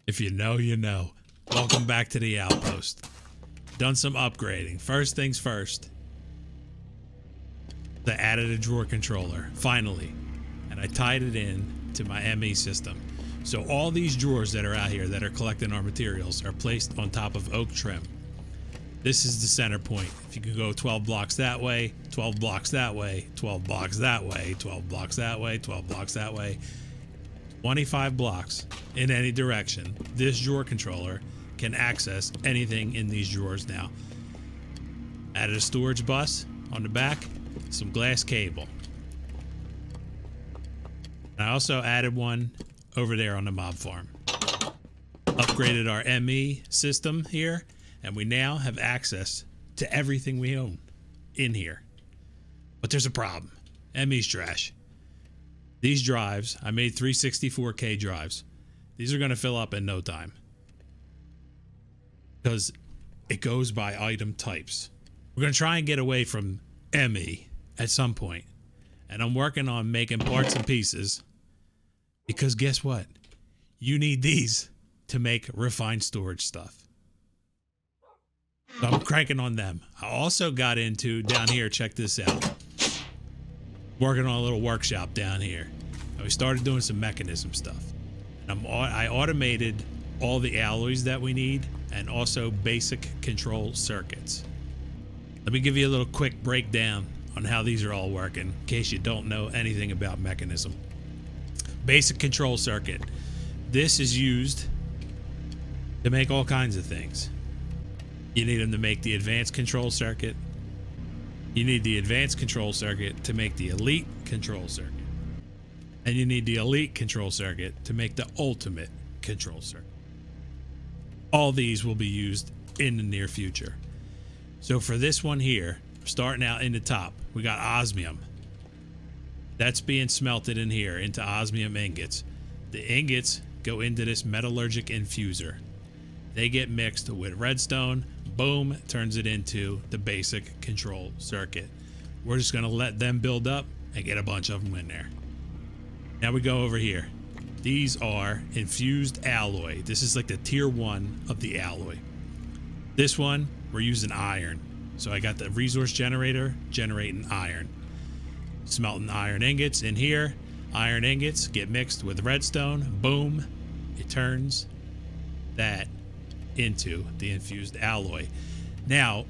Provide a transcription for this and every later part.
If you know, you know. Welcome back to the Outpost. Done some upgrading. First things first. I added a drawer controller, finally. And I tied it in to my ME system. So all these drawers that are out here that are collecting our materials are placed on top of oak trim. This is the center point. If you can go 12 blocks that way, 12 blocks that way, 12 blocks that way, 12 blocks that way, 12 blocks that way, 25 blocks in any direction, this drawer controller can access anything in these drawers now. Added a storage bus on the back, some glass cable. And I also added one over there on the mob farm. Upgraded our ME system here, and we now have access to everything we own in here. But there's a problem. ME's trash. These drives, I made 364K drives. These are going to fill up in no time. Because it goes by item types. We're going to try and get away from ME at some point. And I'm working on making parts and pieces. Because guess what? You need these to make refined storage stuff. So I'm cranking on them. I also got into, down here, check this out. Working on a little workshop down here. And we started doing some Mekanism stuff. And I automated all the alloys that we need and also basic control circuits. Let me give you a little quick breakdown on how these are all working in case you don't know anything about Mekanism. Basic control circuit. This is used to make all kinds of things. You need them to make the advanced control circuit. You need the advanced control circuit to make the elite control circuit. And you need the elite control circuit to make the ultimate control circuit. All these will be used in the near future. So for this one here, starting out in the top, we got osmium. That's being smelted in here into osmium ingots. The ingots go into this metallurgic infuser. They get mixed with redstone. Boom, turns it into the basic control circuit. We're just going to let them build up and get a bunch of them in there. Now we go over here. These are infused alloy. This is like the tier 1 of the alloy. This one, we're using iron. So I got the resource generator generating iron. Smelting iron ingots in here. Iron ingots get mixed with redstone. Boom, it turns that into the infused alloy. Now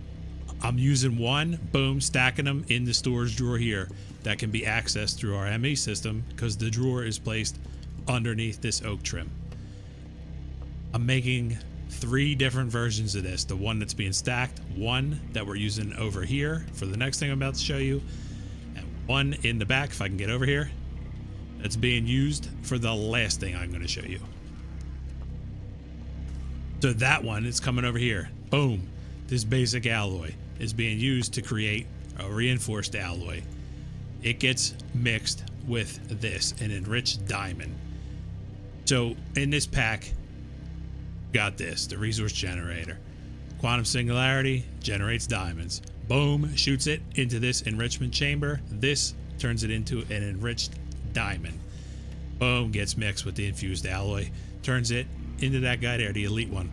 I'm using one, boom, stacking them in the storage drawer here that can be accessed through our ME system because the drawer is placed underneath this oak trim. I'm making 3 different versions of this. The one that's being stacked, one that we're using over here for the next thing I'm about to show you, and one in the back, if I can get over here, that's being used for the last thing I'm going to show you. So that one is coming over here. Boom. This basic alloy is being used to create a reinforced alloy. It gets mixed with this, an enriched diamond. So in this pack, got this, the resource generator. Quantum singularity generates diamonds. Boom, shoots it into this enrichment chamber. This turns it into an enriched diamond. Boom, gets mixed with the infused alloy. Turns it into that guy there, the elite one.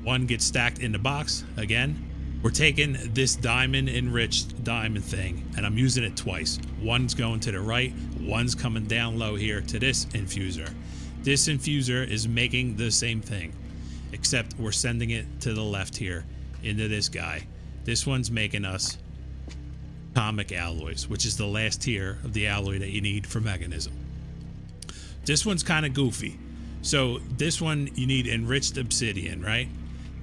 One gets stacked in the box. Again, we're taking this diamond enriched diamond thing and I'm using it twice. One's going to the right, one's coming down low here to this infuser. This infuser is making the same thing, except we're sending it to the left here into this guy. This one's making us atomic alloys, which is the last tier of the alloy that you need for Mekanism. This one's kind of goofy. So this one, you need enriched obsidian, right?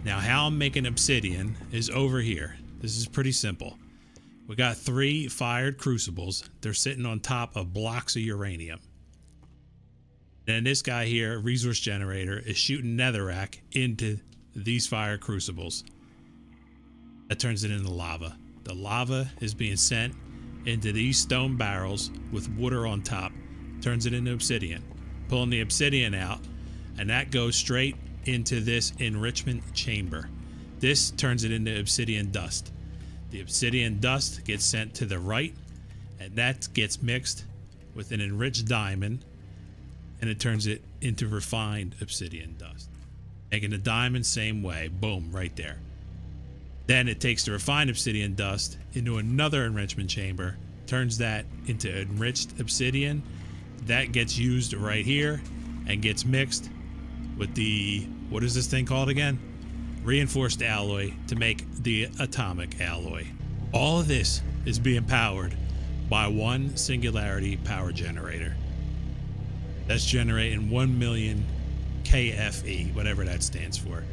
Now how I'm making obsidian is over here. This is pretty simple. We got 3 fired crucibles. They're sitting on top of blocks of uranium. And this guy here, resource generator, is shooting netherrack into these fire crucibles. That turns it into lava. The lava is being sent into these stone barrels with water on top. Turns it into obsidian. Pulling the obsidian out, and that goes straight into this enrichment chamber. This turns it into obsidian dust. The obsidian dust gets sent to the right, and that gets mixed with an enriched diamond. and it turns it into refined obsidian dust. Making a diamond same way. Boom, right there. Then it takes the refined obsidian dust into another enrichment chamber, turns that into enriched obsidian. That gets used right here and gets mixed with the, what is this thing called again? Reinforced alloy to make the atomic alloy. All of this is being powered by one singularity power generator. That's generating 1 million KFE, whatever that stands for.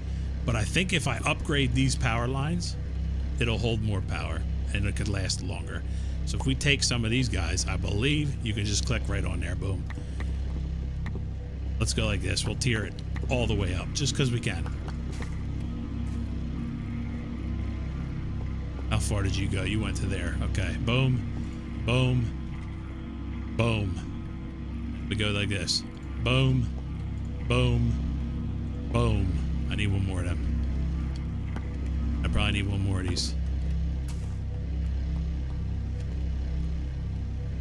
But I think if I upgrade these power lines, it'll hold more power and it could last longer. So if we take some of these guys, I believe you can just click right on there. Boom. Let's go like this. We'll tier it all the way up just because we can. How far did you go? You went to there. Okay. Boom. Boom. Boom. We go like this. Boom. Boom. Boom. I need one more of them. I probably need one more of these.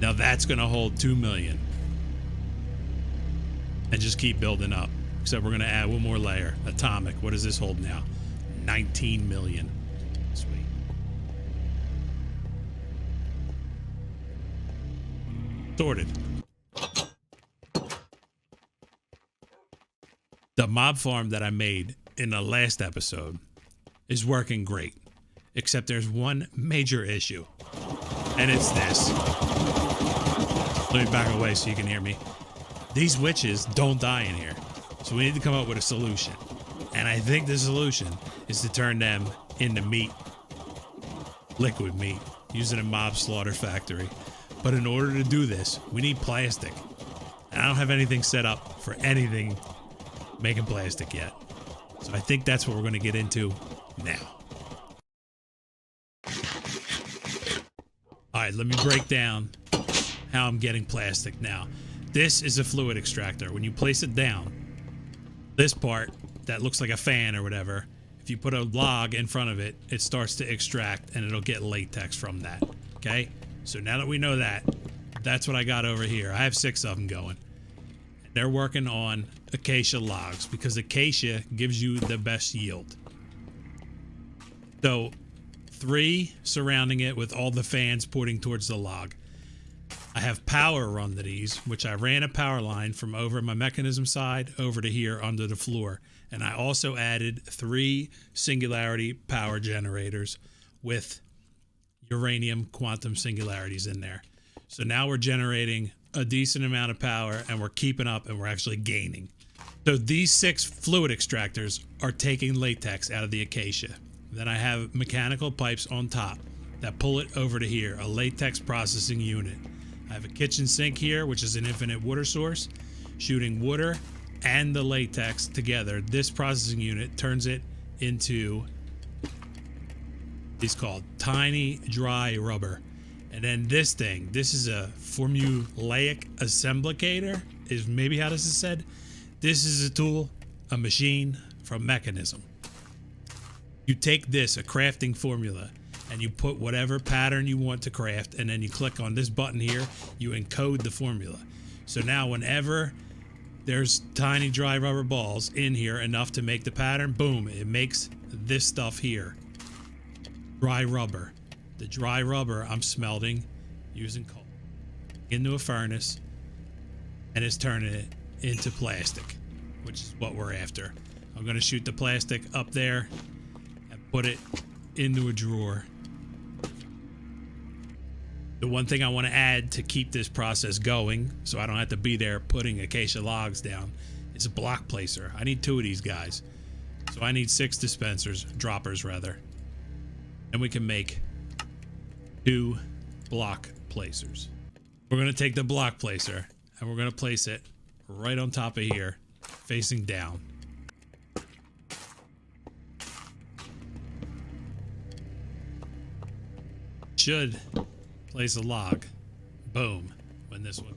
Now that's going to hold 2 million. And just keep building up. Except we're going to add one more layer. Atomic. What does this hold now? 19 million. Sweet. Sorted. The mob farm that I made in the last episode is working great. Except there's one major issue. And it's this. Let me back away so you can hear me. These witches don't die in here. So we need to come up with a solution. And I think the solution is to turn them into meat. Liquid meat. Use it in mob slaughter factory. But in order to do this, we need plastic. And I don't have anything set up for anything making plastic yet. So I think that's what we're going to get into now. All right, let me break down how I'm getting plastic now. This is a fluid extractor. When you place it down, this part that looks like a fan or whatever, if you put a log in front of it, it starts to extract and it'll get latex from that. Okay? So now that we know that, that's what I got over here. I have 6 of them going. They're working on acacia logs because acacia gives you the best yield. So 3 surrounding it with all the fans pointing towards the log. I have power run to these, which I ran a power line from over my mechanism side over to here under the floor. And I also added 3 singularity power generators with uranium quantum singularities in there. So now we're generating a decent amount of power and we're keeping up and we're actually gaining. So these 6 fluid extractors are taking latex out of the acacia. Then I have mechanical pipes on top that pull it over to here, a latex processing unit. I have a kitchen sink here, which is an infinite water source, shooting water and the latex together. This processing unit turns it into, it's called tiny dry rubber. And then this thing, this is a formulaic assemblicator, is maybe how this is said. This is a tool, a machine from Mekanism. You take this, a crafting formula, and you put whatever pattern you want to craft, and then you click on this button here, you encode the formula. So now whenever there's tiny dry rubber balls in here enough to make the pattern, boom, it makes this stuff here. Dry rubber. The dry rubber I'm smelting using coal into a furnace, and it's turning it into plastic, which is what we're after. I'm going to shoot the plastic up there and put it into a drawer. The one thing I want to add to keep this process going, so I don't have to be there putting acacia logs down, is a block placer. I need 2 of these guys. So I need 6 dispensers, droppers rather. And we can make 2 block placers. We're going to take the block placer and we're going to place it right on top of here, facing down. Should place a log. Boom. When this one.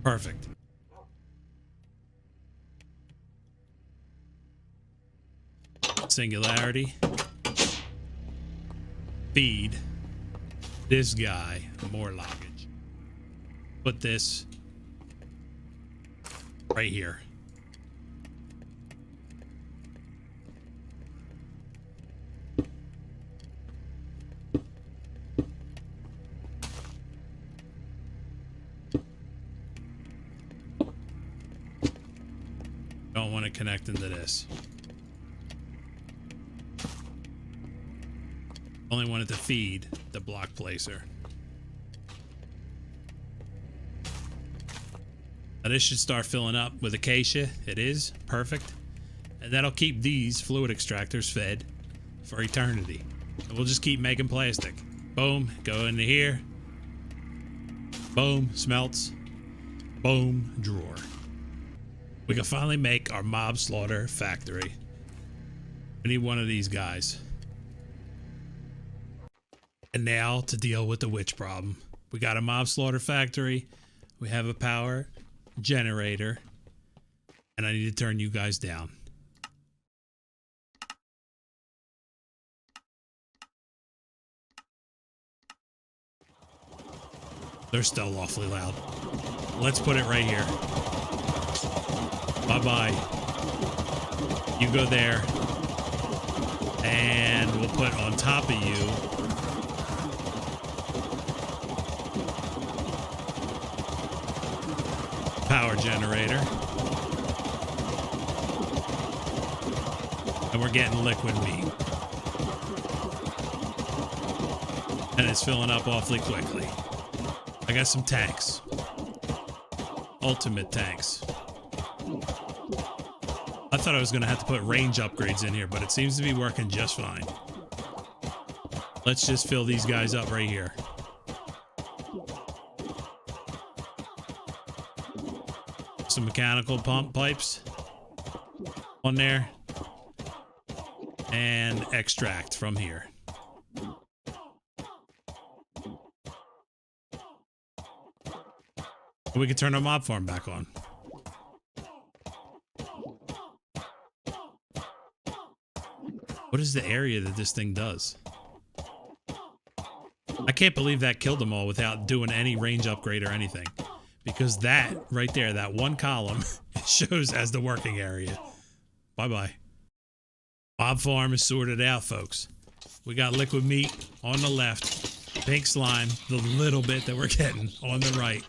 Perfect. Singularity. Feed this guy more loggage. put this right here. Don't want to connect into this. Only wanted to feed the block placer. Now this should start filling up with acacia. It is perfect. And that'll keep these fluid extractors fed for eternity. And we'll just keep making plastic. Boom, go into here. Boom, smelts. Boom, drawer. We can finally make our mob slaughter factory. We need one of these guys. And now to deal with the witch problem. We got a mob slaughter factory. We have a power generator. And I need to turn you guys down. They're still awfully loud. Let's put it right here. Bye-bye. You go there. And we'll put on top of you power generator. And we're getting liquid meat. And it's filling up awfully quickly. I got some tanks. Ultimate tanks. I thought I was going to have to put range upgrades in here, but it seems to be working just fine. Let's just fill these guys up right here. Some mechanical pump pipes on there. And extract from here. We can turn our mob farm back on. What is the area that this thing does? I can't believe that killed them all without doing any range upgrade or anything. Because that right there, that one column, shows as the working area. Bye-bye. Mob farm is sorted out, folks. We got liquid meat on the left. Pink slime, the little bit that we're getting on the right.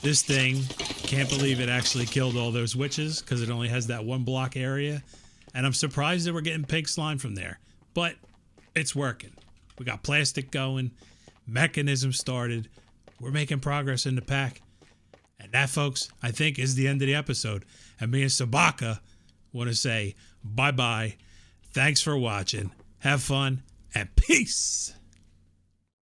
This thing, can't believe it actually killed all those witches because it only has that one block area. And I'm surprised that we're getting pink slime from there. But it's working. We got plastic going. Mekanism started. We're making progress in the pack. And that, folks, I think is the end of the episode. And me and Sabaka want to say bye-bye. Thanks for watching. Have fun and peace.